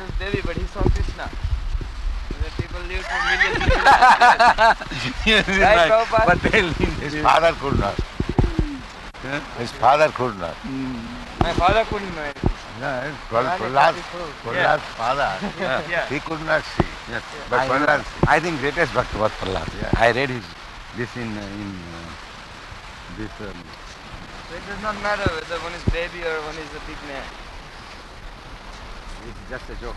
Devi, but he saw Krishna. The people lived for millions and millions. Yes, Right, right. Prabhupada? But His father could not. His father could not. My father couldn't know anything. No, Prahlad's Prahlad's father, Yeah. he could not see. yes. But Prahlad, I think greatest bhakta was Prahlad. Yeah. I read this in this. So it does not matter whether one is baby or one is a big man. It's just a joke.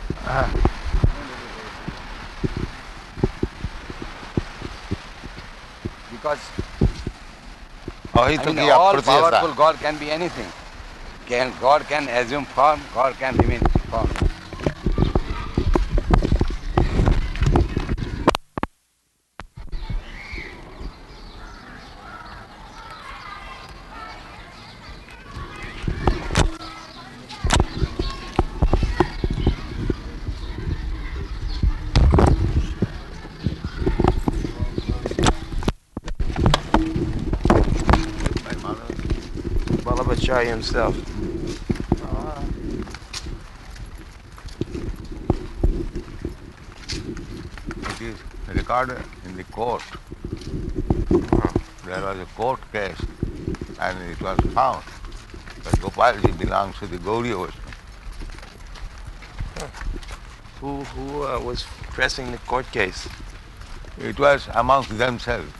Because Ahita ki all apratiyata. powerful God can be anything. God can assume form, God can remain form. Vallabhacharya himself. It is recorded in the court. There was a court case and it was found that Gopalji belongs to the Gaudiya Vaishnava. Who was pressing the court case? It was amongst themselves.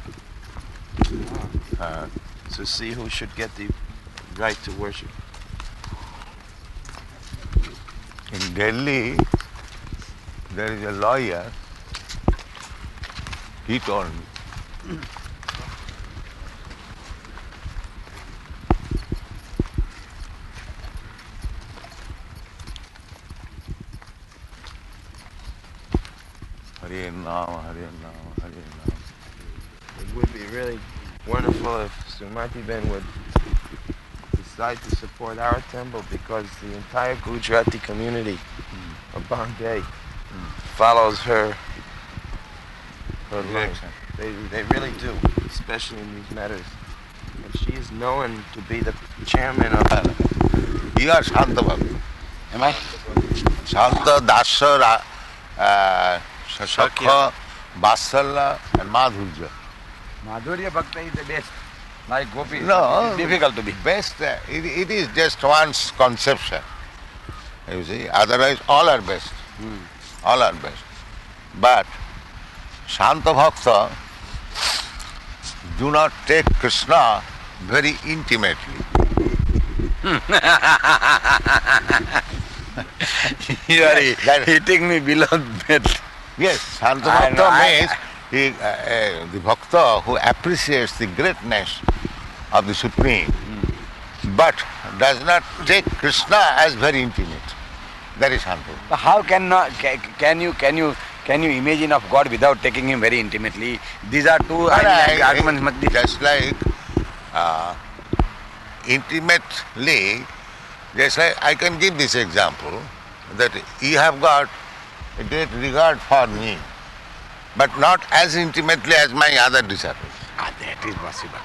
To see who should get the right to worship. In Delhi, there is a lawyer, he told me. Hare Nama, Hare Nama, Hare Nama. It would be really wonderful if Sumati Ben would decide to support our temple, because the entire Gujarati community of Bombay follows her line. Direction. They really do, especially in these matters. And she is known to be the chairman of You are Shanta Bhakta. Am I? Shanta, Dasya, Shakha, Vatsalya and Madhurya. Madhurya Bhakta is the best. Like Gopi. No, It's difficult to be. Best, it is just one's conception. You see, otherwise all are best. All are best. But Shanta Bhakta do not take Krishna very intimately. You are That- hitting me below bed. Yes, Shanta I know, Bhakta means the Bhakta who appreciates the greatness of the Supreme, but does not take Krishna as very intimate. That is Shanta. How can you imagine of God without taking him very intimately? These are two arguments. Must be. Just like intimately, just like I can give this example, that you have got a great regard for me, but not as intimately as my other disciples. That is possible.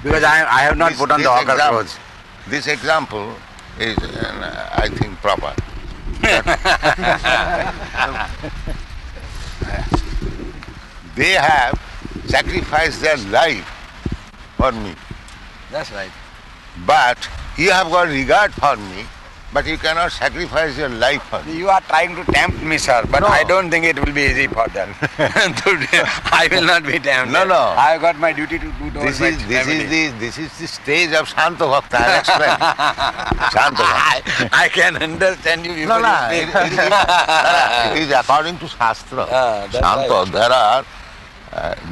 Because I have not put on the hawker clothes. This example is, I think, proper. They have sacrificed their life for me. That's right. But you have got regard for me, but you cannot sacrifice your life for me. You are trying to tempt me, sir, but No. I don't think it will be easy for them. I will not be tempted. No, no. I have got my duty to do towards my family. This is the stage of Shanta Bhakta. I explained. Shanta Bhakta. I can understand you. No, before no. you It, speak. it is according to Shastra. That's Shanta. right. There are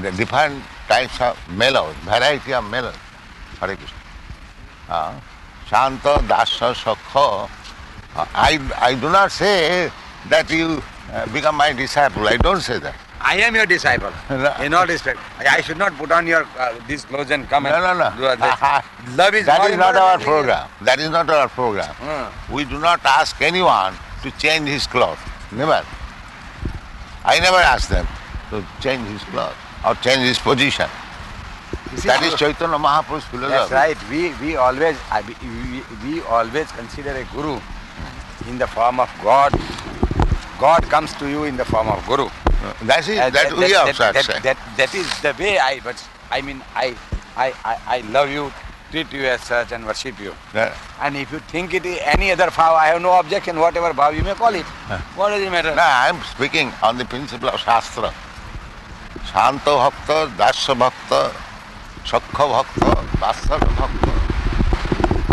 the different types of mellows, variety of mellows. Hare Krishna. Shanta, Dasya, Sakha. I do not say that you become my disciple. I don't say that. I am your disciple. No. In all respect. I should not put on your these clothes and come No, and no, do no. that. Love is That more is not important our than program. That is not our program. We do not ask anyone to change his clothes. Never. I never ask them to change his clothes or change his position. You see, That is Chaitanya Mahaprabhu's philosophy. That's right. We always consider a guru in the form of God God comes to you in the form of Guru. That is, that we also accept. That is the way I love you, treat you as such and worship you. Yeah. And if you think it is any other bhav, I have no objection, whatever bhav you may call it. What does it matter? No, I am speaking on the principle of Shastra. Shanta Bhakta, Dasya Bhakta, Shakha Bhakta, Vatsala Bhakta,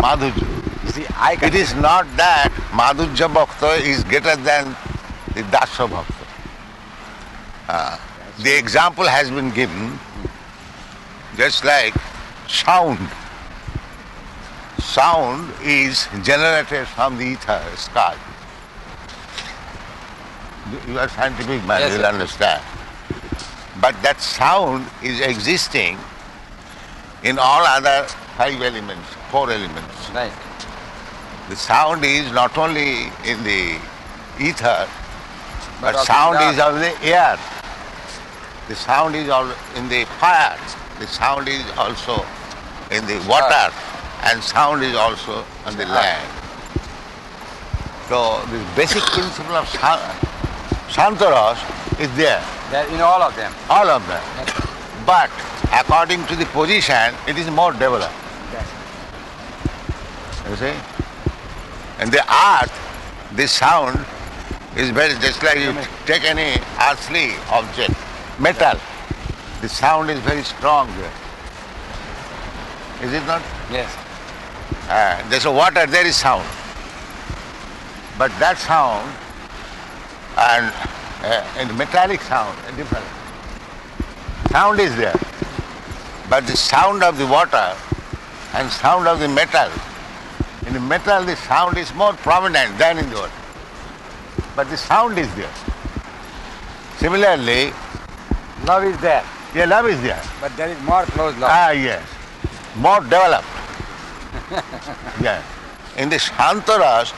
Madhurya. You see, It is not that Madhurya Bhakta is greater than the Dasya Bhakta. The example has been given just like sound. Sound is generated from the ether, sky. You are scientific man, Yes, you will sir. understand. But that sound is existing in all other 5 elements, 4 elements. Right. The sound is not only in the ether, but also sound in is on the air. The sound is all in the fire. The sound is also in the water. And sound is also on the land. So the basic principle of Shantaras is there, There in all of them. all of them. But according to the position, it is more developed. Yes. You see? And the earth, the sound is very, just like you take any earthly object, metal, the sound is very strong there. Is it not? Yes. There's a water, there is sound. But that sound and metallic sound are different. Sound is there. But the sound of the water and sound of the metal, in the metal the sound is more prominent than in the water. But the sound is there. Similarly, Love is there, yeah, love is there. but there is more close love. Yes. More developed. Yeah. In the Shantaras,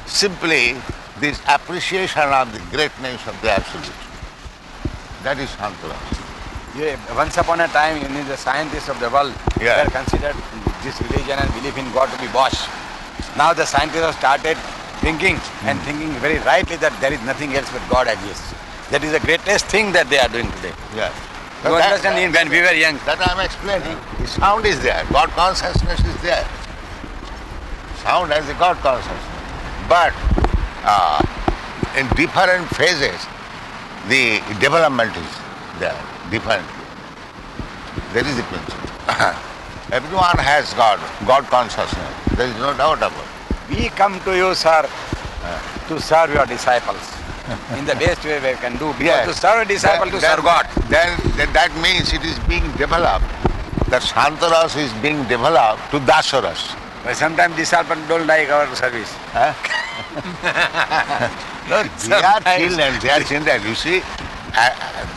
simply this appreciation of the greatness of the Absolute. That is Shantaras. Yeah, once upon a time, the scientists of the world Yeah. were considered this religion and belief in God to be bosh. Now the scientists have started thinking and thinking very rightly that there is nothing else but God exists. That is the greatest thing that they are doing today. Yeah. You understand? When we were young, That I am explaining. The sound is there. God consciousness is there. Sound has the God consciousness. But in different phases, the development is there, different. That is the principle. Everyone has God consciousness. There is no doubt about it. we come to you, sir, to serve your disciples in the best way we can do. Because Yes. to serve a disciple, to serve God. Then that means it is being developed. That Shantaras is being developed to Dasaras. But sometimes disciples don't like our service. Huh? No, they are children, they are children. You see,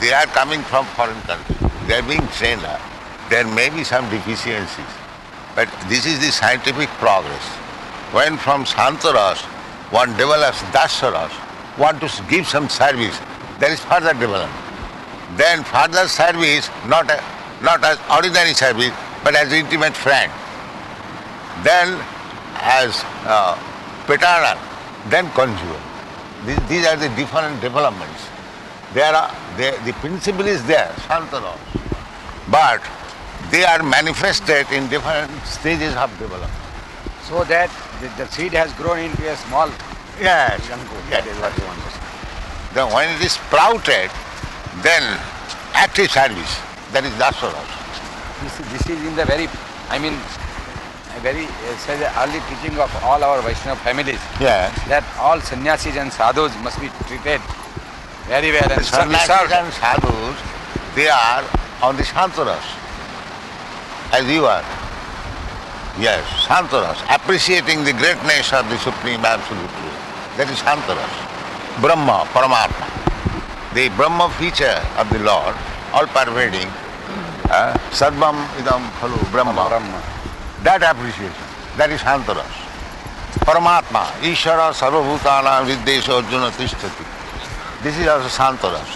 they are coming from foreign countries. They are being trained up. There may be some deficiencies. But this is the scientific progress. When from Shantaras one develops Dasaras, one to give some service, there is further development. Then further service, not as ordinary service, but as intimate friend. Then as paternal, then conjugal. These are the different developments. The principle is there, Shantaras. But they are manifested in different stages of development. So that the seed has grown into a small Yes. ankur. Yes. That is what you want to say. Then when it is sprouted, then active service, that is Dasaras. This is in the very, say the early teaching of all our Vaishnava families, Yeah. that all sannyasis and sadhus must be treated very well and Sannyasis served. and sadhus, they are on the Shantaras, as you are. Yes, Shantaras, appreciating the greatness of the Supreme Absolute Truth. That is Shantaras. Brahma, Paramatma. The Brahma feature of the Lord, all pervading, Sarvam idam khalu Brahma. Brahma. That appreciation, that is Shantaras. Paramatma, Ishara Sarvabhutana Viddesha Arjuna Tishtati. This is also Shantaras.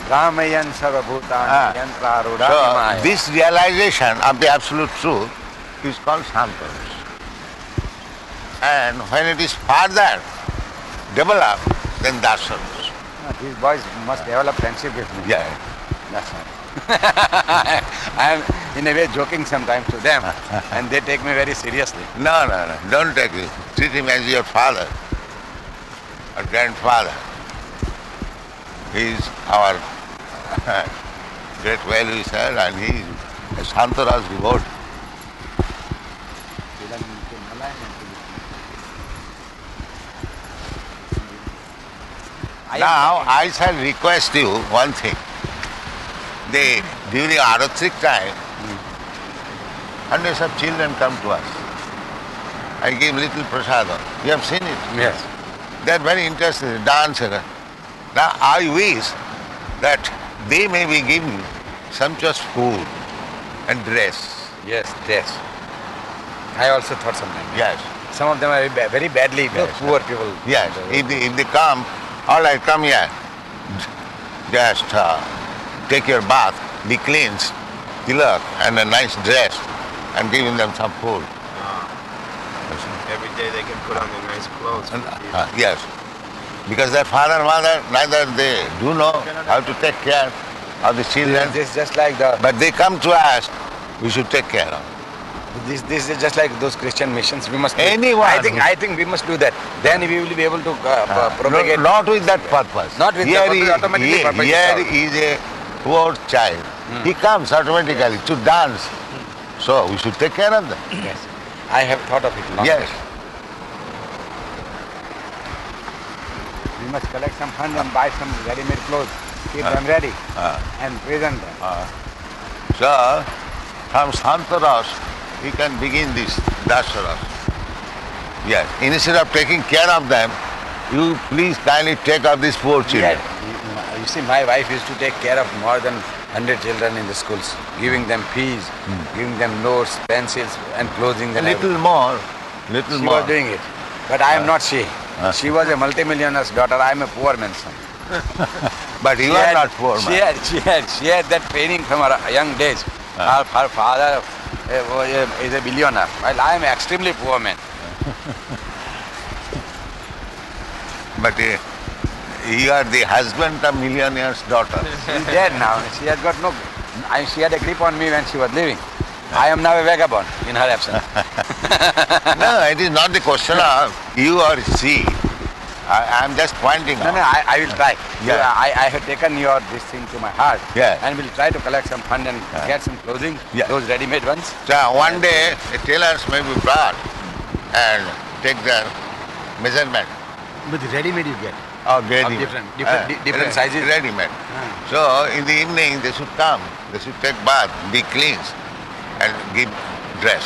Ramayan sarvabhutani yantra So, rudhamaya. this realization of the Absolute Truth is called Shantaras. And when it is further developed, then Darshanas. These boys must develop friendship with me. Yeah. That's all. I am in a way joking sometimes to them, and they take me very seriously. No, don't take it. Treat him as your father or grandfather. He is our great well-wisher and he is a Shantaras devotee. Now, I shall request you one thing. During Aratrik time, hundreds of children come to us. I give little prasadam. You have seen it? Yes. They are very interested in dance. Now, I wish that they may be given sumptuous food and dress. Yes, yes. I also thought something. Yes. Some of them are very badly poor people. Yes. If they come, all right, come here. Just take your bath, be cleansed, tilak, and a nice dress, and giving them some food. Every day they can put on their nice clothes. Yes. Because their father and mother, neither they do know how to take care of the children. This is just like the. But they come to us, we should take care of. This is just like those Christian missions. We must. Anyone. I think we must do that. Then we will be able to propagate. Not with that purpose. Not with that purpose. Automatically purpose. Here is a poor child. He comes automatically to dance. So we should take care of them. Yes. I have thought of it long. Yes. We must collect some funds and buy some ready-made clothes, keep them ready, and present them. So, from Santaras, we can begin this Dasaras. Yes. Instead of taking care of them, you please kindly take up these poor children. You see, my wife used to take care of more than 100 children in the schools, giving them fees, giving them notes, pencils, and clothing them. Little more. She was doing it. But I am not she. She was a multimillionaire's daughter. I am a poor man's son. But you are not poor man. She had that training from her young days. Her father is a billionaire, while I am an extremely poor man. But you are the husband of millionaire's daughter. She's dead now. She has got no. She had a grip on me when she was living. I am now a vagabond in her absence. No, it is not the question of you or she. I am just pointing out. No, I will try. Yeah. I have taken this thing to my heart. Yeah. And will try to collect some fund and get some clothing, those ready-made ones. So one day, the tailors may be brought and take their measurement. But ready-made you get. Of ready-made. Different sizes. Ready-made. So in the evening, they should come. They should take bath, be cleansed, and give dress.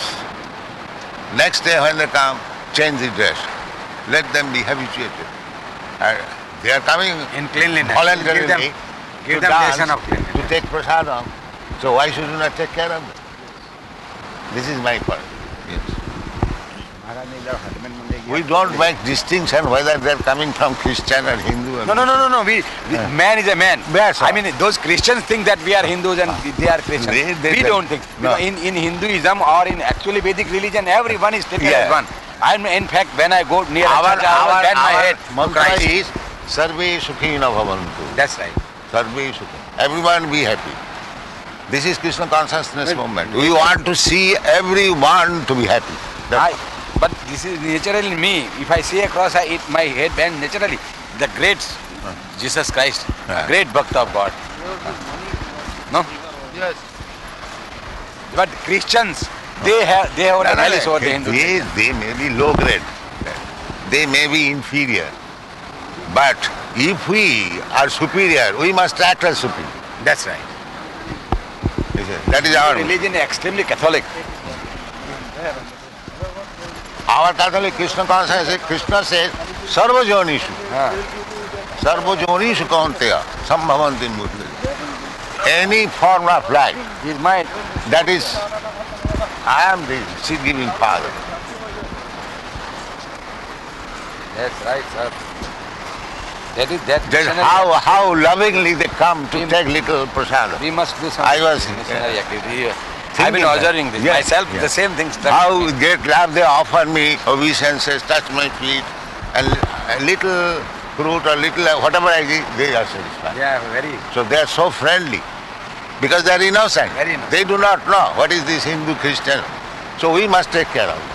Next day when they come, change the dress. Let them be habituated. And they are coming in cleanliness. Voluntarily give to them dance, lesson of cleanliness. to take prasadam. So why should you not take care of them? This is my point. Yes. We don't make distinction whether they are coming from Christian or Hindu. Or No. Man is a man. I mean, those Christians think that we are Hindus and they are Christians. We don't think. No. In Hinduism or in actually Vedic religion, everyone is taken as one. In fact, when I go near a church, I will bend my head to mantra Christ. is Sarve Sukhina Bhavantu. That's right. Sarve Sukhina. Everyone be happy. This is Krishna consciousness movement. We want to see everyone to be happy. But this is naturally in me. If I see a cross, my head bends naturally. The great Jesus Christ, great Bhakta of God. No? Yes. But Christians, they have a malice over the Hindus. They may be low grade. They may be inferior. But if we are superior, we must act as superior. That's right. That is our religion is extremely Catholic. Our Catholic Krishna consciousness, Krishna says, Sarva Jonishu. Sarva Jonishu Kaunteya, Sambhavanti Murti. Any form of life Is mine. that is, I am the seed-giving Father. That's right, sir. That is that. That's how lovingly they come to take little prasadam. We must do some I was missionary activity. I've been that. observing this Yes, myself. yes. The same things. How great love they offer me, obeisances, touch my feet, and a little fruit or little, whatever I give, they are satisfied. Yeah, very. So they are so friendly because they are innocent. Very innocent. They do not know what is this Hindu Christian. So we must take care of it.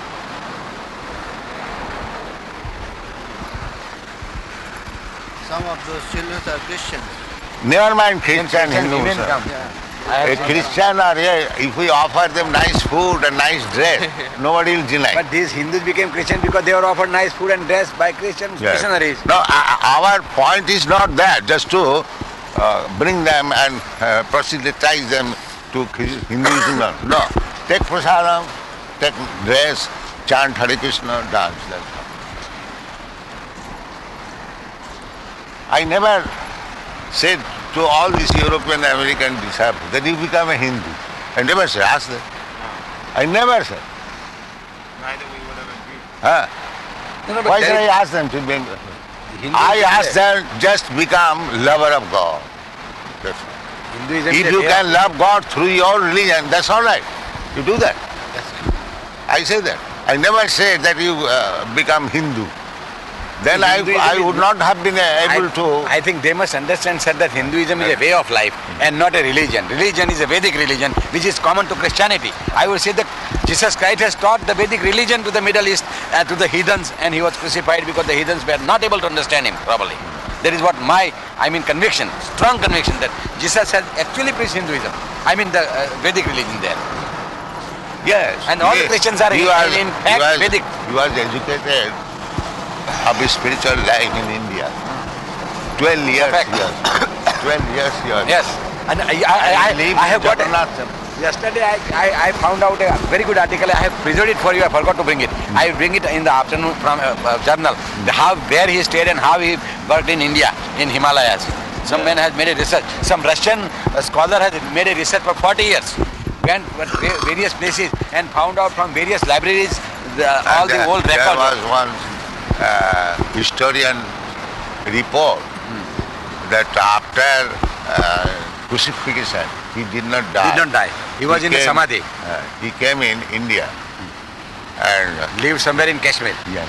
Some of those children are Christians. Never mind Christian, Hindu. Even sir. come. A Christian or if we offer them nice food and nice dress, nobody will deny. But these Hindus became Christian because they were offered nice food and dress by Christian Yes. missionaries. No, our point is not that, just to bring them and proselytize them to Hinduism. No, take prasadam, take dress, chant Hare Krishna, dance. That's all. I never said to all these European American disciples that you become a Hindu. I never said, ask them. I never said. Neither we would have agreed. Huh? No, Why should I ask them to be? I ask them just become lover of God. That's all. Hinduism If is a you way can of- love God through your religion, that's all right. You do that. I say that. I never say that you become Hindu. Then Hinduism I is would not have been able to. I think they must understand, sir, that Hinduism is a way of life and not a religion. Religion is a Vedic religion which is common to Christianity. I would say that Jesus Christ has taught the Vedic religion to the Middle East and to the heathens, and he was crucified because the heathens were not able to understand him properly. That is what my, conviction, strong conviction that Jesus has actually preached Hinduism. The Vedic religion there. Yes. And all the yes. Christians are You in fact Vedic. You are educated of a spiritual life in India. 12 years Perfect. here. 12 years here. Yes. And I live have in got Jagannath. yesterday I found out a very good article. I have preserved it for you. I forgot to bring it. I will bring it in the afternoon from journal. Where he stayed and how he worked in India, in Himalayas. Some man has made a research. Some Russian scholar has made a research for 40 years. Went to various places and found out from various libraries all the old There records. was one historian report that after crucifixion, he did not die. Did not die. He was in the came- Samadhi. He came in India and Lived somewhere in Kashmir. yes.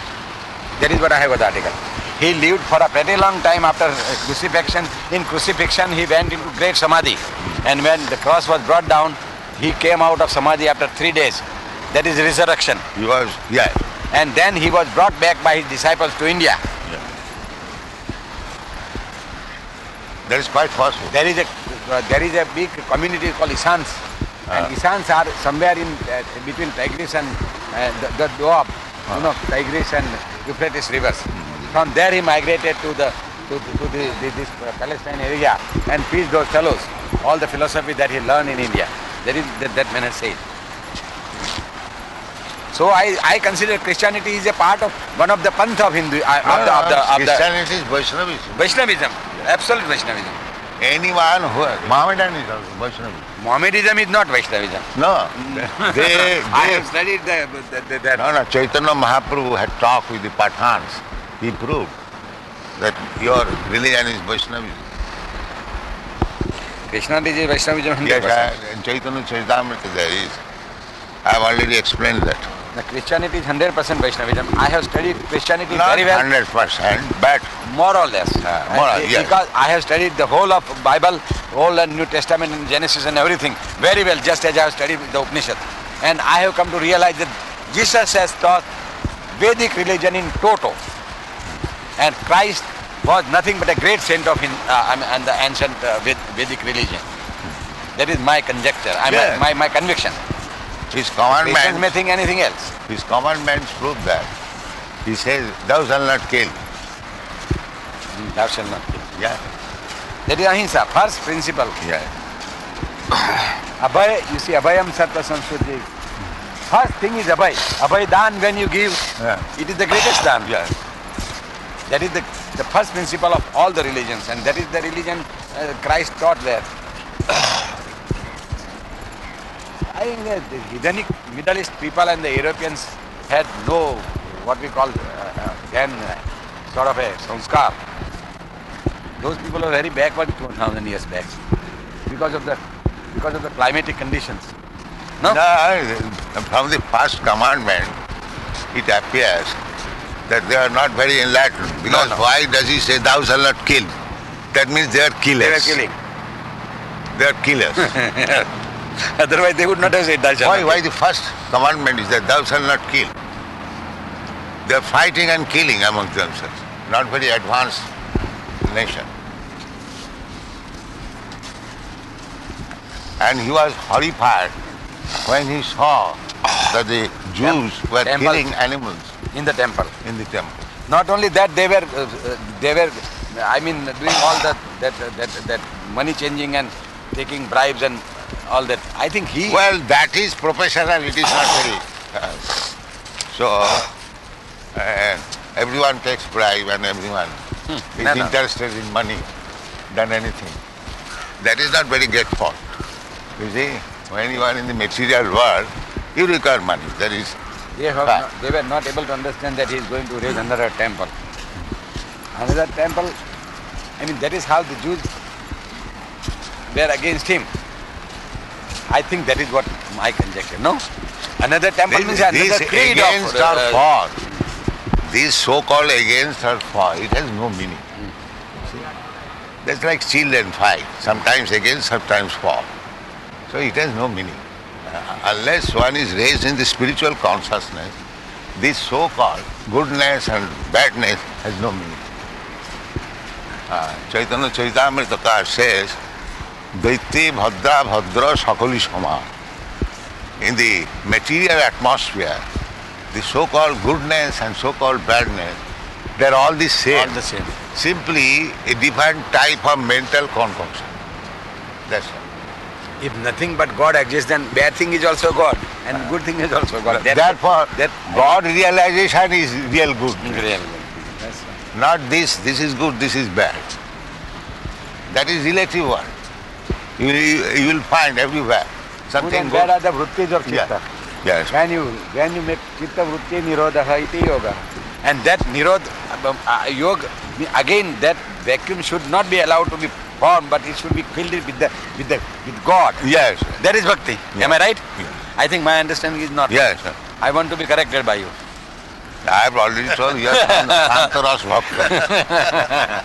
That is what I have got the article. He lived for a pretty long time after crucifixion. In crucifixion, he went into great samadhi. And when the cross was brought down, he came out of samadhi after 3 days. That is resurrection. He was, yes. And then he was brought back by his disciples to India. That is quite possible. There is a big community called Isans. And Isans are somewhere in between Tigris and the Doab, Tigris and Euphrates rivers. From there he migrated to this Palestine area and preached those fellows all the philosophy that he learned in India. That man has said. So I consider Christianity is a part of one of the panth of Hindu of the Christianity is Vaishnavism. Vaishnavism, absolute Vaishnavism. Anyone who Mohammedan is also Vaishnavism. Mohammedism is not Vaishnavism. No, they I have studied that. No, Chaitanya Mahaprabhu had talked with the Pathans. He proved that your religion is Vaishnavism. Christianity is Vaishnavism 100%. Yes, in Chaitanya Charitamrita there is. I have already explained that. The Christianity is 100% Vaishnavism. I have studied Christianity Not very well, 100%, but more or less. more or- yes. Because I have studied the whole of Bible, Old and New Testament and Genesis and everything very well, just as I have studied the Upanishad. And I have come to realize that Jesus has taught Vedic religion in toto. And Christ was nothing but a great saint of and the ancient Vedic religion. That is my conjecture, Yeah. my conviction. his Christians commandments, may think anything else. his commandments prove that. He says, thou shalt not kill. Thou shalt not kill. Yeah, That is ahimsa, first principle. yeah. Abhay, you see, Abhayam Sarva Samskriti. First thing is Abhay. Abhay Dan, when you give, Yeah. it is the greatest Dan. Yeah. That is the first principle of all the religions, and that is the religion Christ taught there. I think the Heathenic Middle East people and the Europeans had no, what we call then sort of a sanskar. Those people are very backward 2,000 years back because of the climatic conditions. No? No, from the first commandment, it appears that they are not very enlightened. Because no. why does he say thou shalt not kill? That means they are killers. They were killing. They are killers. Otherwise they would not have said thou shalt not Why the first commandment is that thou shalt not kill? They are fighting and killing amongst themselves. Not very advanced nation. And he was horrified when he saw that the Jews were Temples. killing animals in the temple. in the temple. Not only that, they were, I mean, doing all that money changing and taking bribes and all that. I think he. Well, that is professional, it is not very. Everyone takes bribe and everyone is No. interested in money than anything. That is not very great fault. You see, when you are in the material world, you require money. That is They were not able to understand that he is going to raise another temple. Another temple, I mean, that is how the Jews were against him. I think that is what my conjecture, no? Another temple means another this creed against of... or for. This so-called against or for, it has no meaning. See? That's like children fight, sometimes against, sometimes for. So it has no meaning. Unless one is raised in the spiritual consciousness, this so-called goodness and badness has no meaning. Chaitanya Charitamrita says, Daitya Bhadra Bhadra Sakali Sama. In the material atmosphere, the so-called goodness and so-called badness, they are all the same. All the same. Simply a different type of mental concoction. That's all. If nothing but God exists, then bad thing is also God, and good thing is also God. Therefore, God realization is real good. Real good. That's right. Not this is good, this is bad. That is relative one. You will find everywhere Good something and good. bad are the vrittis of Yeah. chitta. Yes. When you make chitta vritti nirodha iti yoga, and that nirodha yoga, again that vacuum should not be allowed to be formed, but it should be filled with God. Yes. That is bhakti. Yeah. Am I right? Yeah. I think my understanding is not. Yes. I want to be corrected by you. I have already told you, Santaras Bhakta.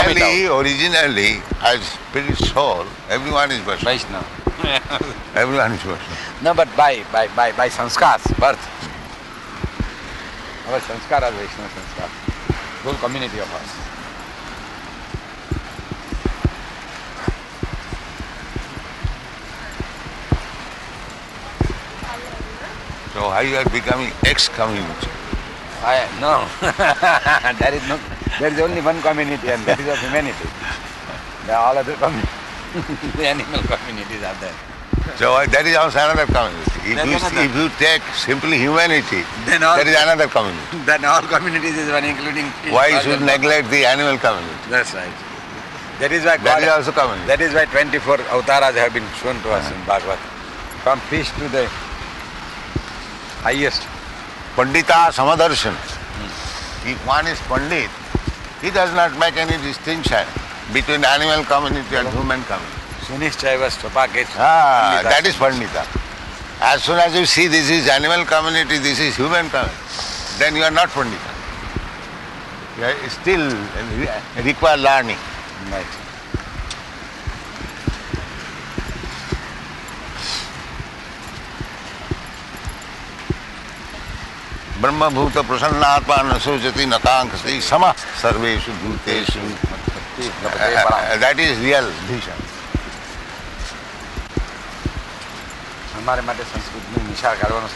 Originally, as spirit soul, everyone is Vaishnava. Vaishnava. Everyone is Vaishnava. No, but by sanskars, birth. Our sanskar are Vaishnava sanskar. Whole community of us. So how you are becoming ex-community? No. There is only one community, and that is of humanity. There are all other communities. The animal communities are there. So that is also another community. If you take simply humanity, Then all- that is another community. Then all communities is one, including fish, Why you birds should and neglect the animal community? That's right. That is why That God, is also community. that is why 24 avtaras have been shown to us in Bhagavad. From fish to the highest. Pandita Samadarshan. If one is Pandit, he does not make any distinction between animal community and human community. Sunishchaiva stvapaket. That is Pandita. As soon as you see this is animal community, this is human community, then you are not Pandita. You still require learning. Right. ब्रह्मभूत प्रसन्नात्मा न शोचति न कांक्षति समः सर्वेषु भूतेषु. That is real vision. हमारे માટે સંસ્કૃતની નિશાળ કાઢવાનું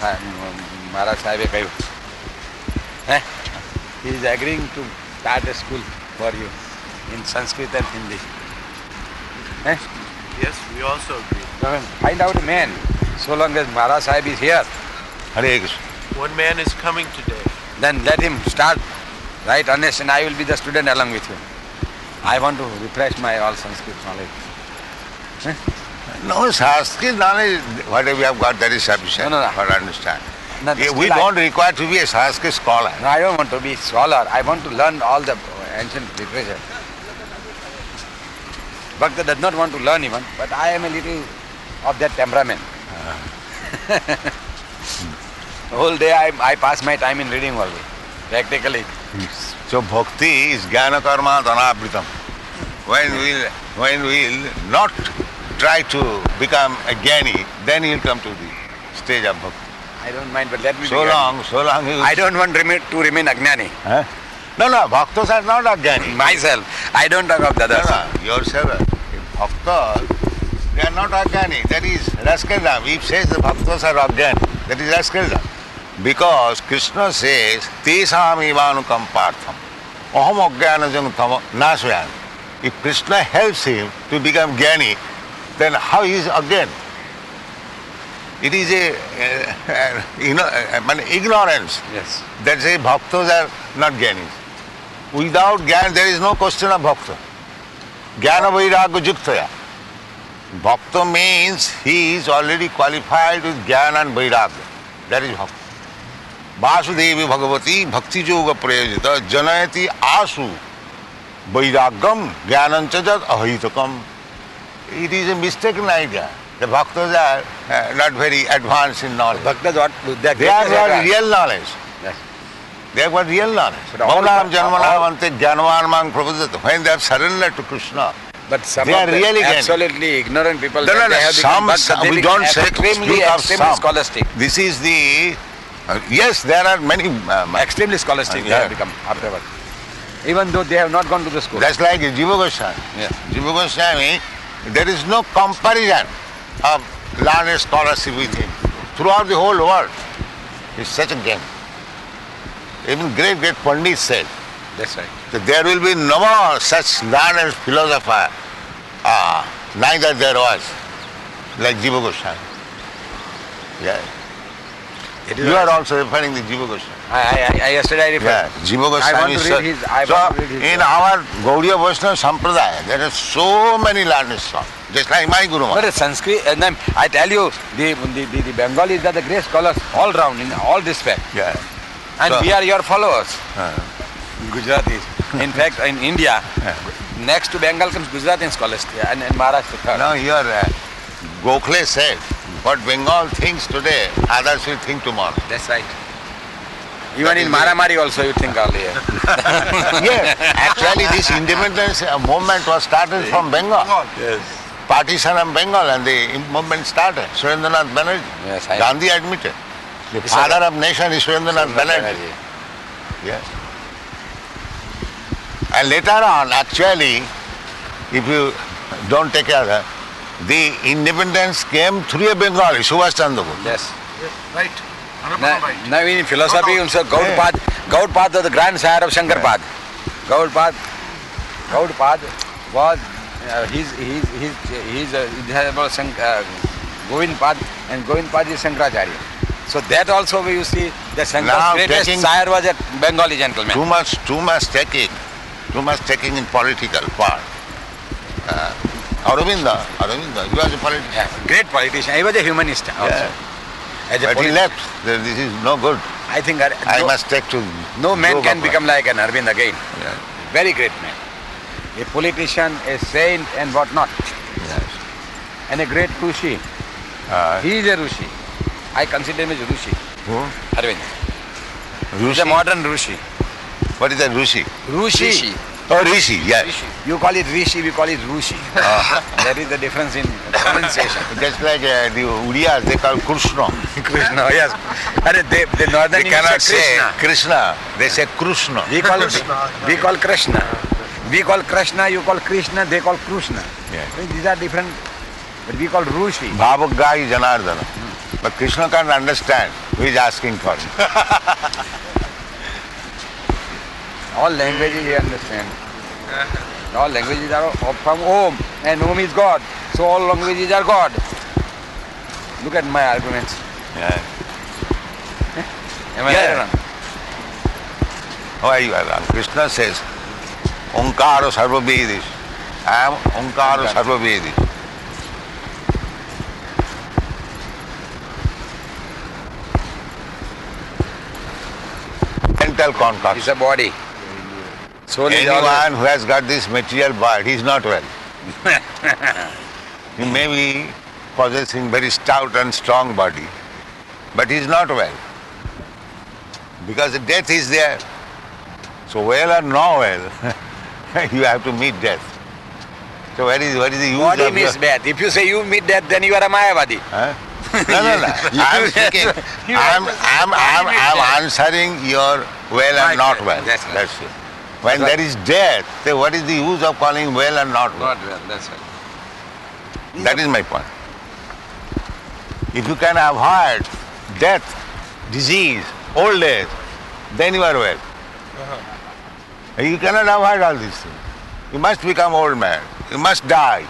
મહારાજ સાહેબે કહ્યું. He is agreeing to start a school for you in Sanskrit and Hindi. Yes, we also agree. So find out a man. So long as Maharaj Sahib is here, Hare Krishna. One man is coming today. then let him start, right, Anesh, and I will be the student along with you. I want to refresh my all Sanskrit knowledge. No, Sanskrit knowledge, whatever we have got, that is sufficient No. for understand. No, We still don't require to be a Sanskrit scholar. No, I don't want to be scholar. I want to learn all the ancient literature. Bhakta does not want to learn even, but I am a little of that temperament. Whole day I pass my time in reading only, practically. So bhakti is jnana karma anavritam. When we'll not try to become a jnani, then he'll come to the stage of bhakti. I don't mind, but let me So long he will... I don't want to remain Ajnani. Huh? No, bhaktas are not ajnani. Myself. I don't talk of the others. No, yourself. Bhaktas, they are not ajnani. That is rascaldom. If says the bhaktas are ajnani, that is rascaldom. Because Krishna says, Tesam ivanukam partham. Aham ajnanajam tama nasvayam. If Krishna helps him to become jnani, then how he is ajnani? It is an ignorance. Yes. That say bhaktas are not jnanis. Without jnana, there is no question of bhakta. Jnana vairagya juktaya. Bhakta means he is already qualified with jnana and vairagya. That is bhakta. Vasudevi Bhagavati Bhakti Yoga Prayajita Janayati Asu Vairagyam Jnanancha Jat Ahitakam. It is a mistaken idea. The bhaktas are not very advanced in knowledge. Bhaktas, what? They are got real knowledge. Yes. They have got real knowledge. But all- Bhavanam Janmanam Ante Jnanavanamang Prabhujata. When they have surrendered to Krishna, But some they of are the really jnani. absolutely ignorant people, No, they have become bhaktas, some they we become don't say extremely of some. scholastic. This is the yes, there are many. Extremely scholastic they Yeah. have become afterwards. Even though they have not gone to the school. That's like Jiva Goswami. Yeah. Jiva Goswami, there is no comparison of learned scholarship with him throughout the whole world. He's such a gem. Even great Pandit said That's right. that there will be no more such learned philosopher. Neither there was like Jiva Goswami. Yeah. It is You are also referring to Jiva Goswami. I yesterday I referred. Yeah, Jiva I want Goswami. to read his. I So want to read his. in our Gaudiya Vaishnava Sampradaya, there are so many learned scholars, just like my Guru Maharaj. But Sanskrit, and then I tell you, the Bengalis are the great scholars all round in all respect, Yeah. and So- we are your followers. Uh, Gujaratis. In fact, in India, next to Bengal comes Gujarat in scholarship and Maharashtra third. Now here, Gokhale said, what Bengal thinks today, others will think tomorrow. That's right. Even That in is Maramari also you think earlier. Yes, actually this independence movement was started from Bengal. Yes. Partition of Bengal and the movement started. Surendranath Banerjee. Yes, I know. Gandhi admitted. The father of nation is Surendranath Banerjee. Yes. And later on, actually, if you don't take care, the independence came through a Bengali, Subhash Chandra Bose. Yes. Right. Now in philosophy also Gaudpad was the grandsire of Shankarpad. Gaudpad was Govindpad, and Govindpad is Shankaracharya. So that also you see that Now Shankar's greatest taking- sire was a Bengali gentleman. Too much taking in political part. Aurobindo, he was a politician. Yeah, great politician. He was a humanist also. Yeah. As a But he politi- left. This is no good. I think I must take to no man yoga can part. become like an Arvind again. Yeah. Very great man. A politician, a saint and what not. Yes. And a great Rushi. He is a Rushi. I consider him as a Rushi. Who? Arvind. He is a Rushi? modern Rushi. What is that Rushi? Rushi. Oh, Rishi, yes. You call it Rishi, we call it Rushi. That is the difference in pronunciation. Just like the Udiyas, they call Krishna. Krishna, yes. The northern They Indians cannot say say Krishna. Krishna. They say Krishna. We call Krishna. We call Krishna, you call Krishna, they call Krishna. Yeah. These are different. But we call Rushi. Bhavagai Janardana. But Krishna can't understand who is asking for it. All languages he understands. All languages are from Om, and Om is God. So all languages are God. Look at my arguments. Yeah. Am I Yeah. right or wrong? Why you are wrong? Krishna says, Onkara Sarva Vedish. I am Onkara Sarva Vedish. Mental It's concoction. a body. Soul is Anyone always. who has got this material body, he is not well. He may be possessing very stout and strong body, but he is not well. Because death is there. So well or no well, you have to meet death. So what is the use Body of means death. If you say you meet death, then you are a Mayavadi. Huh? No. I'm speaking. I'm answering your well and not well. That's right. That's it. When there is death, then what is the use of calling well and not well? Not well, that's right. That is my point. If you can avoid death, disease, old age, then you are well. You cannot avoid all these things. You must become old man. You must die.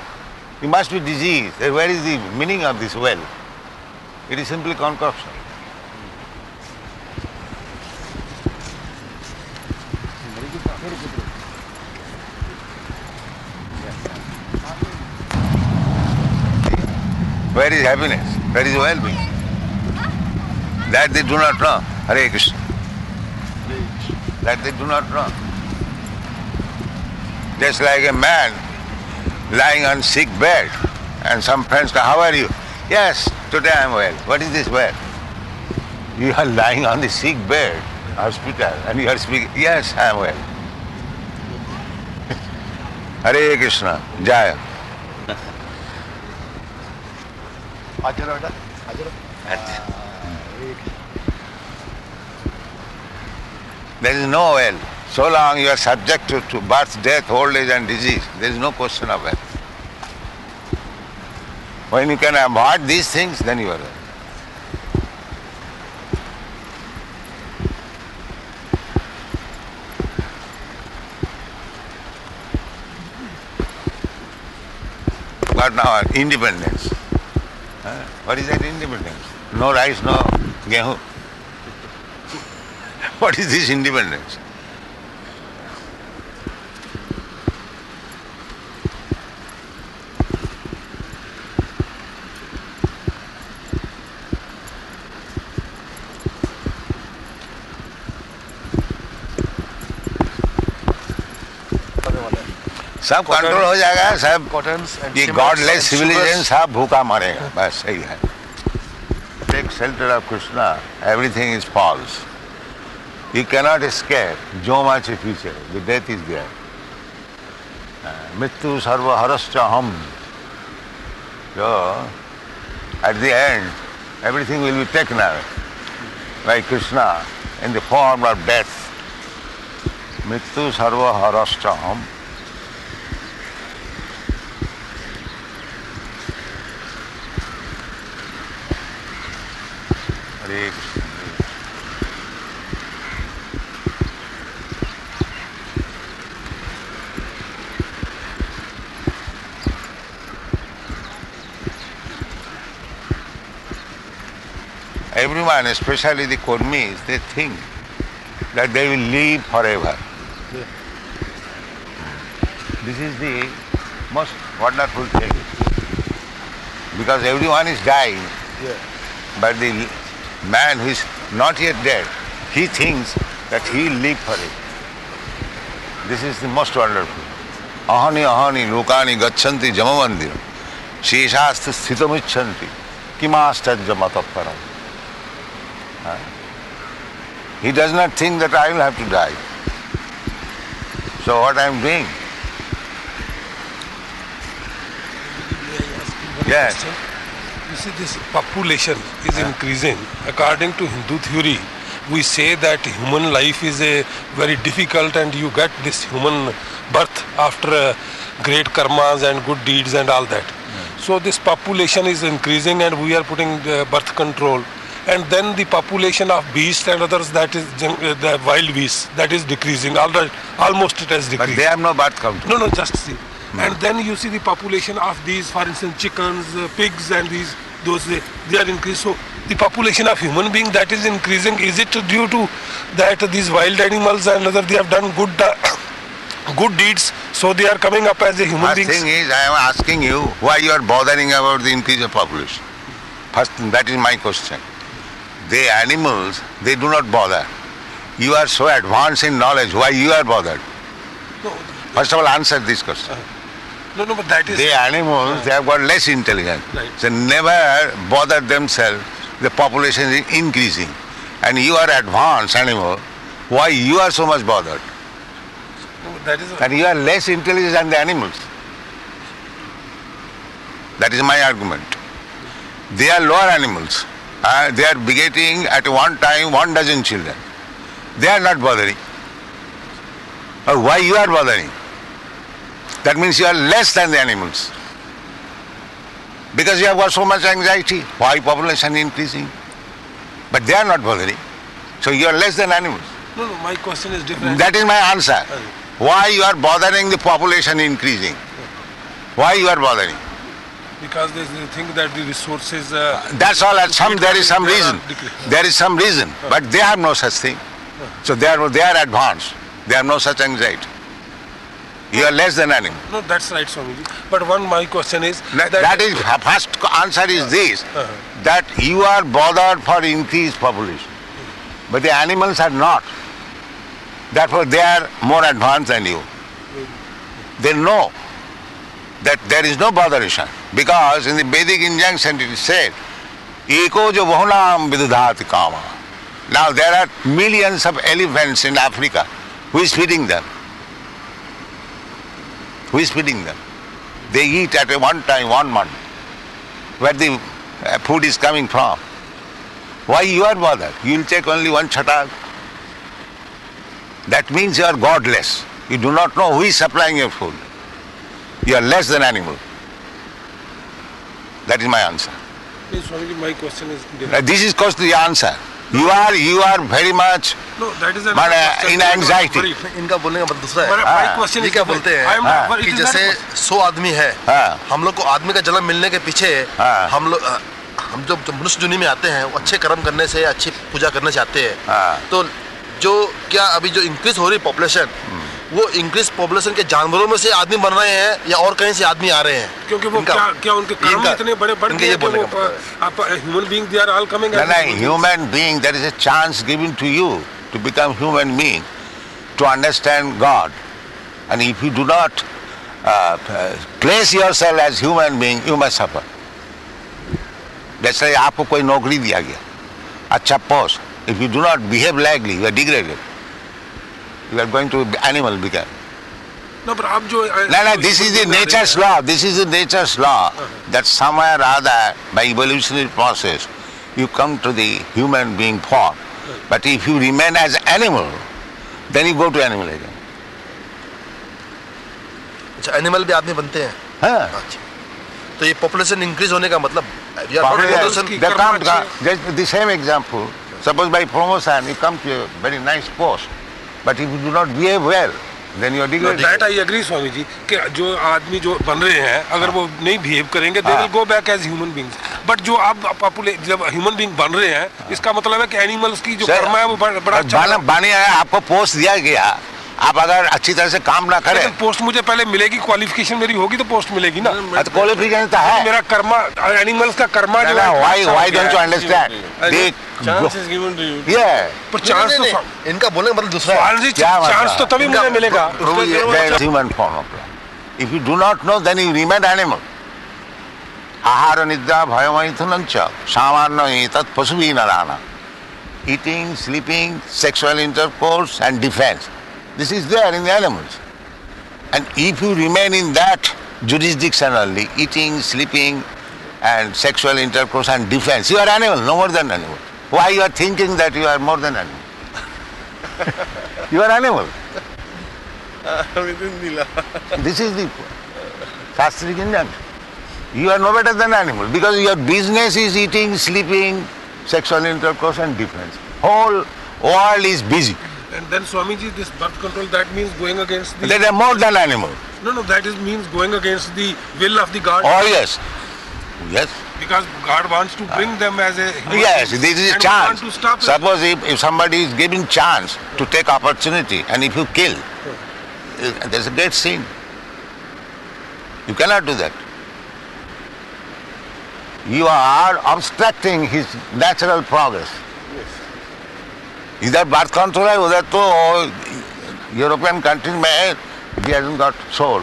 You must be diseased. Then where is the meaning of this well? It is simply concoction. Where is happiness? Where is well-being? That they do not know. Hare Krishna. That they do not know. Just like a man lying on sick bed and some friends say, how are you? Yes, today I am well. What is this well? You are lying on the sick bed, hospital, and you are speaking, yes, I am well. Hare Krishna, Jaya. There is no well. So long you are subject to birth, death, old age and disease, there is no question of well. When you can avoid these things, then you are well. But now independence. What is that independence? No rice, no gehu. What is this independence? सब control हो जाएगा, सब ये godless civilisation सब भूखा मरेगा, बस सही है. Take shelter of Krishna, everything is false. You cannot escape so much future. The death is there. Mrityu sarva harascha ham. So, at the end, everything will be taken away by Krishna in the form of death. Mrityu sarva harascha ham. Hare Krishna. Everyone, especially the Kurmis, they think that they will live forever. Yeah. This is the most wonderful thing. Because everyone is dying, Yeah. but the man who is not yet dead, he thinks that he will live forever. This is the most wonderful. Ahani ahani lokani gachanti jamamandiram sheshastu sthitamicchanti kimastajya matapparam. He does not think that I will have to die. So what I am doing? Yes. You see, this population is increasing. According to Hindu theory, we say that human life is a very difficult, and you get this human birth after great karmas and good deeds and all that. So this population is increasing, and we are putting birth control. And then the population of beasts and others, that is the wild beasts, that is decreasing. Almost it has But decreased. they have no birth control. No, just see. And then you see the population of these, for instance, chickens, pigs, and they are increased. So the population of human being that is increasing, is it due to that these wild animals and other, they have done good deeds, so they are coming up as a human First beings? thing is, I am asking you why you are bothering about the increase of population. First, that is my question. The animals, they do not bother. You are so advanced in knowledge, why you are bothered? No, First of all, answer this question. No, but that is... The animals, they have got less intelligence. Right. They never bother themselves. The population is increasing. And you are advanced animal. Why you are so much bothered? No, that is... And you are less intelligent than the animals. That is my argument. They are lower animals. They are begetting at one time 1 dozen children. They are not bothering. Or why you are bothering? That means you are less than the animals. Because you have got so much anxiety. Why population increasing? But they are not bothering. So you are less than animals. No, my question is different. That is my answer. Why you are bothering the population increasing? Why you are bothering? Because they think that the resources... That's all. There is some reason. There is some reason. But they have no such thing. So they are advanced. They have no such anxiety. You are less than animal. No, that's right, Swamiji. But my question is... That is, first answer is this, that you are bothered for increased population. But the animals are not. Therefore, they are more advanced than you. They know that there is no botheration. Because in the Vedic injunction it is said, Eko jo bahunam vidudhati kama. Now there are millions of elephants in Africa. Who is feeding them? Who is feeding them? They eat at one time, 1 month. Where the food is coming from? Why you are bothered? You will take only one chatak. That means you are godless. You do not know who is supplying your food. You are less than animal. That is my answer. Please, Swamiji, my question is different. This is the answer. You are very much No, that is in anxiety. इनका बोलने का मतलब दूसरा है. My question ये is क्या बोलते हैं कि जैसे 100 आदमी है, हम लोग को आदमी का जन्म मिलने के पीछे हम जो मनुष्य जुनी में आते हैं वो अच्छे कर्म करने से अच्छी पूजा करने चाहते हैं. तो जो क्या अभी जो इंक्रीज हो रही पॉपुलेशन, वो इंक्रीज पॉपुलेशन के जानवरों में से आदमी बन रहे हैं या और कहीं से आदमी आ रहे हैं? क्योंकि वो क्या उनके कर्म इतने बड़े बढ़ गए कि वो human being they are all coming. Human being, there is a chance given to you to become human being, to understand God. And if you do not place yourself as human being, you must suffer. जैसे आपको कोई नौकरी दिया गया, अच्छा post, if you do not behave likely, you are degraded. You are going to animal become. No, but आप जो No, this is the nature's law. This is the nature's law. That somewhere or other, by evolutionary process, you come to the human being form. But if you remain as animal, then you go to animal again. अच्छा, animal भी आदमी बनते हैं. हाँ. अच्छा. तो ये population increase होने का मतलब the same example. Suppose by promotion you come to a very nice post, but if you do not behave well, then you are degraded. That I agree, Swami ji, कि जो आदमी जो बन रहे हैं, अगर वो नहीं behave करेंगे, they will go back as human beings. But जो आप जब human being बन रहे हैं, इसका मतलब है कि animals की जो कर्म है वो बड़ा अच्छा बने है. आपको पोस्ट दिया गया, आप अगर अच्छी तरह से काम ना करें, लेकिन पोस्ट मुझे पहले मिलेगी, क्वालिफिकेशन मेरी होगी तो पोस्ट मिलेगी ना. तो क्वालिफिकेशन तो है. मेरा कर्मा, एनिमल्स का कर्मा जो है. Why don't you understand? The chance is given to you. Yeah. पर चांस तो इनका बोलने का मतलब दूसरा है. चांस तो तभी मुझे मिलेगा. There is human form of life. If you do not know, then you remain animal. Ahara nidra bhayamaithunancha samarna etat pasubhinarana. Eating, sleeping, sexual intercourse and defense. This is there in the animals. And if you remain in that jurisdiction only, eating, sleeping and sexual intercourse and defense, you are animal, no more than animal. Why you are thinking that you are more than animal? You are animal. This is the Shastric injunction. You are no better than animal because your business is eating, sleeping, sexual intercourse and defense. Whole world is busy. And then Swamiji, this birth control, that means going against the... They are more than animal. No, that means going against the will of the God. Oh yes. Yes. Because God wants to bring them as a human Yes, being. this is a And chance. we want to stop it. Suppose if somebody is given chance to take opportunity and if you kill, there's a great sin. You cannot do that. You are obstructing his natural progress. इधर birth control है, उधर तो European countries में he hasn't got soul.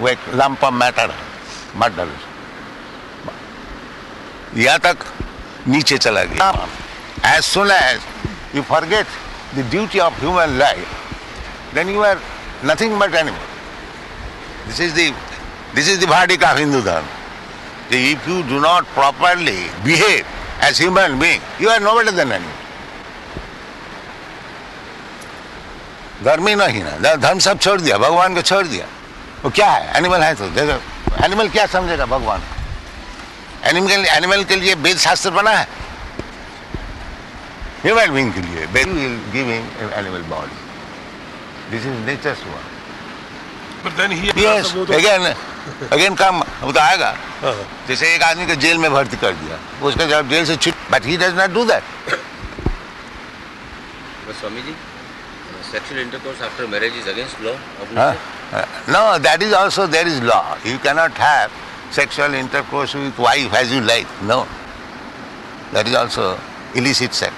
वो एक lump of matter murder, यहाँ तक नीचे चला गया. As soon as you forget the duty of human life, then you are nothing but animal. This is the verdict of Hindu Dharma. If you do not properly behave as human being, you are no better than animal. धर्म ही नहीं ना, धर्म सब छोड़ दिया, भगवान को छोड़ दिया. वो क्या है? एनिमल है तो एनिमल क्या समझेगा भगवान? एनिमल के लिए वेद शास्त्र बना है, ह्यूमन बीइंग के लिए. They'd will give him an animal body. This is nature's work. But then he Yes, again come, वो तो आएगा. जैसे एक आदमी को जेल में भर्ती कर दिया, उसका जब जेल से छूट, but he does not do that. But Swami ji, sexual intercourse after marriage is against law of nature? No, that is also, there is law. You cannot have sexual intercourse with wife as you like. No. That is also illicit sex.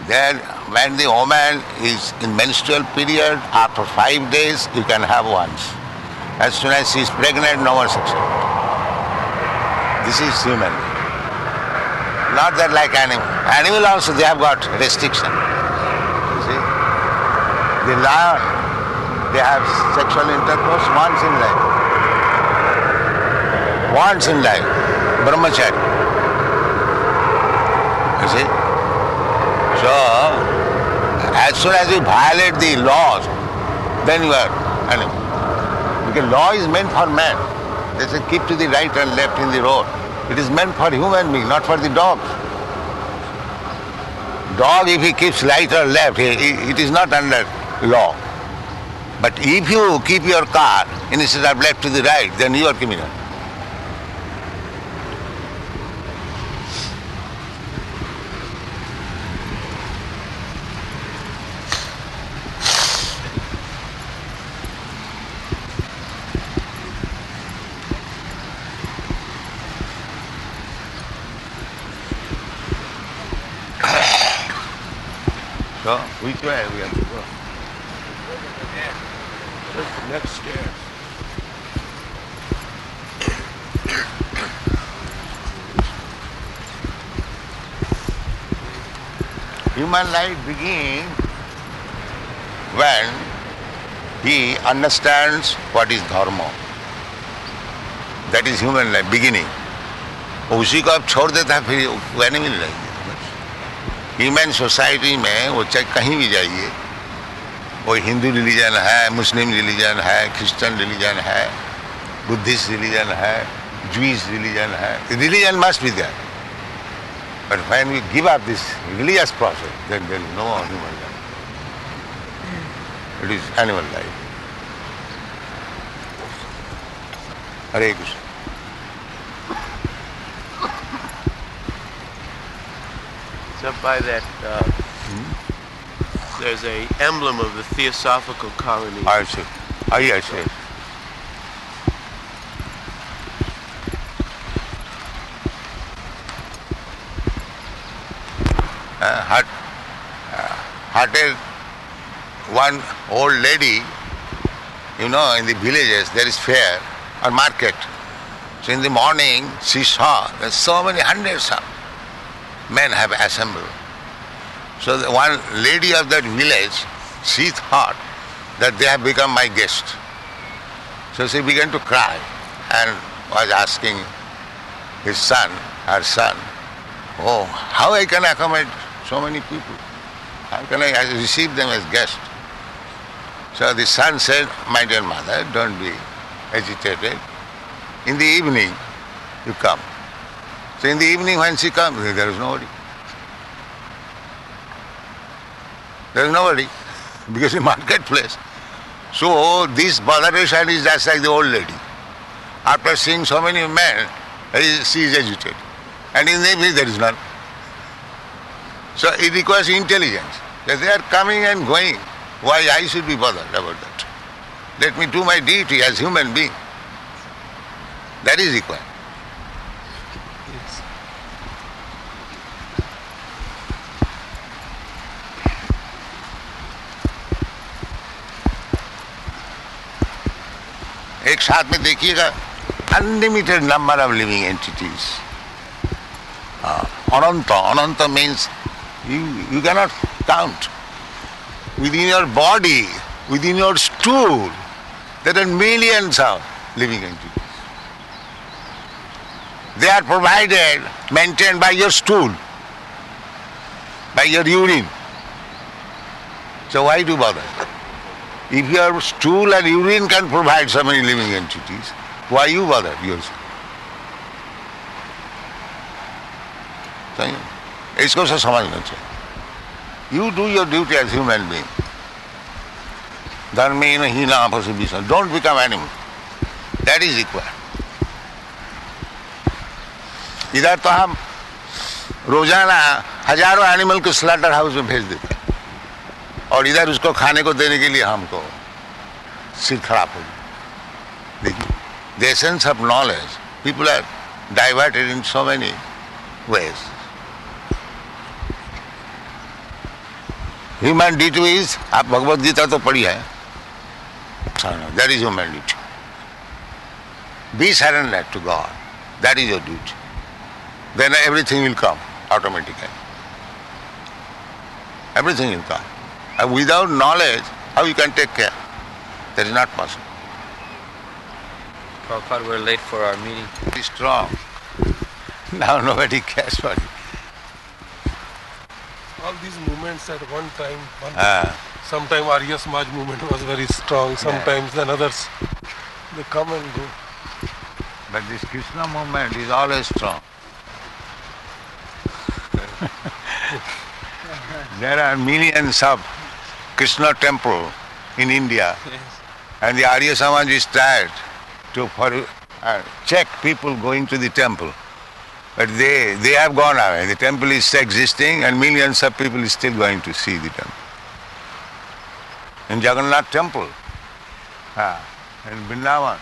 Then when the woman is in menstrual period, after 5 days you can have once. As soon as she is pregnant, no more sexual. This is human. Not that like animal. Animal also they have got restriction. You see? The lion, they have sexual intercourse once in life. Once in life. Brahmachari. You see? So, as soon as you violate the laws, then you are animal. Because law is meant for man. They say keep to the right and left in the road. It is meant for human being, not for the dog. Dog, if he keeps right or left, it is not under law. But if you keep your car instead of left to the right, then you are criminal. So, which way we have to go? Just the next stairs. Human life begins when he understands what is dharma. That is human life beginning. उसी को आप छोड़ देता है फिर वो animal रहेगी. Human society में वो चाहे कहीं भी जाइए, वो हिंदू रिलीजन है, मुस्लिम रिलीजन है, क्रिश्चियन रिलीजन है, बुद्धिस्ट रिलीजन है, ज्यूइश रिलीजन है. Religion must be there. But when we give up this religious process, then there is no human life. It is animal life. Hare Krishna. It's up by that, there's a emblem of the Theosophical Colony. I see. I see. Hearted one old lady, you know, in the villages there is fair or market. So in the morning she saw that so many hundreds of men have assembled. So the one lady of that village, she thought that they have become my guest. So she began to cry and was asking his son, her son, oh, how I can accommodate so many people? How can I receive them as guests? So the son said, my dear mother, don't be agitated. In the evening, you come. So in the evening when she comes, there is nobody. There is nobody because in marketplace. So this botheration is just like the old lady. After seeing so many men, she is agitated. And in the evening there is none. So it requires intelligence. That they are coming and going. Why I should be bothered about that? Let me do my duty as human being. That is required. एक साथ में देखिएगा unlimited number of living entities. Ananta. Ananta means you cannot count. Within your body, within your stool, there are millions of living entities. They are provided, maintained by your stool, by your urine. So why do bother? If your stool and urine can provide so many living entities, why you bother yourself? इसको से समझना चाहिए. You do your duty as human being. धर्मेण हीना पशुभिषण. Don't become animal. That is required. इधर तो हम रोजाना हजारों एनिमल को स्लॉटर हाउस में भेज देते हैं और इधर उसको खाने को देने के लिए हमको सिर खराब हो गया. देखिए, the essence of knowledge, people are diverted in so many ways. Human duty is, आप भगवद गीता तो पढ़ी है, that is human duty. Be surrendered to God. That is your duty. Then everything will come automatically. Everything will come. And without knowledge, how you can take care? That is not possible. Prabhupada, we're late for our meeting. Be strong. Now nobody cares for you. All these movements at one time, sometime Arya Samaj movement was very strong, sometimes then others, they come and go. But this Krishna movement is always strong. There are millions of Krishna temple in India, and the Arya Samaj is tired to check people going to the temple. But they have gone away. The temple is existing and millions of people is still going to see the temple. In Jagannath temple, in Vrindavan,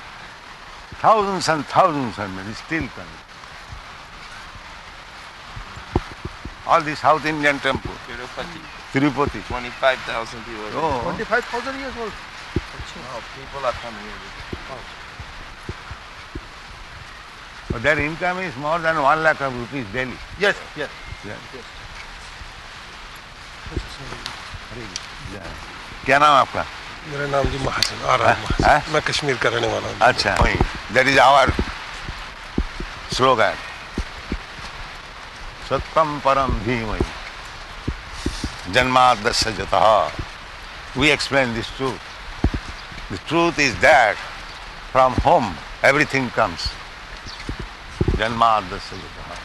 thousands and thousands of men still coming. All the South Indian temples. Tirupati. 25,000 people. Oh. 25,000 years old. Wow, people are coming here. But their income is more than 1 lakh of rupees daily. Yes, yes. Yeah. क्या नाम आपका? मेरा नाम जी महाजन, आराम महाजन. मैं कश्मीर का रहने वाला हूँ. अच्छा. That is our slogan. सत्यम परम धीमहि जन्माद्यस्य जतः. We explain this truth. The truth is that from whom everything comes. Janmadasya jatah.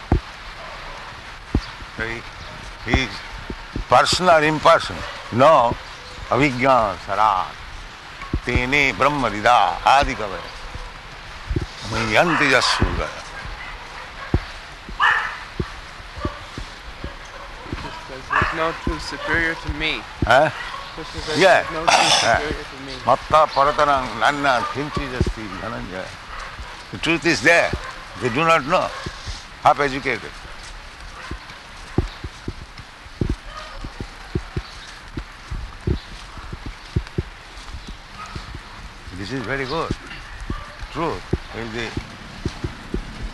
He is person or impersonal? No. Avijñā sarat. Tene brahma rida adi kavaya. Mayanti jassuraya. There's no truth superior to me. Huh? Yeah. There's no truth superior to me. Matta paratanang nanna kinchi jasti dhananjaya. The truth is there. They do not know. Half educated. This is very good. Truth.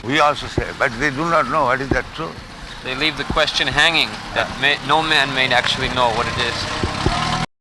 We also say, but they do not know what is that truth. They leave the question hanging that no man may actually know what it is.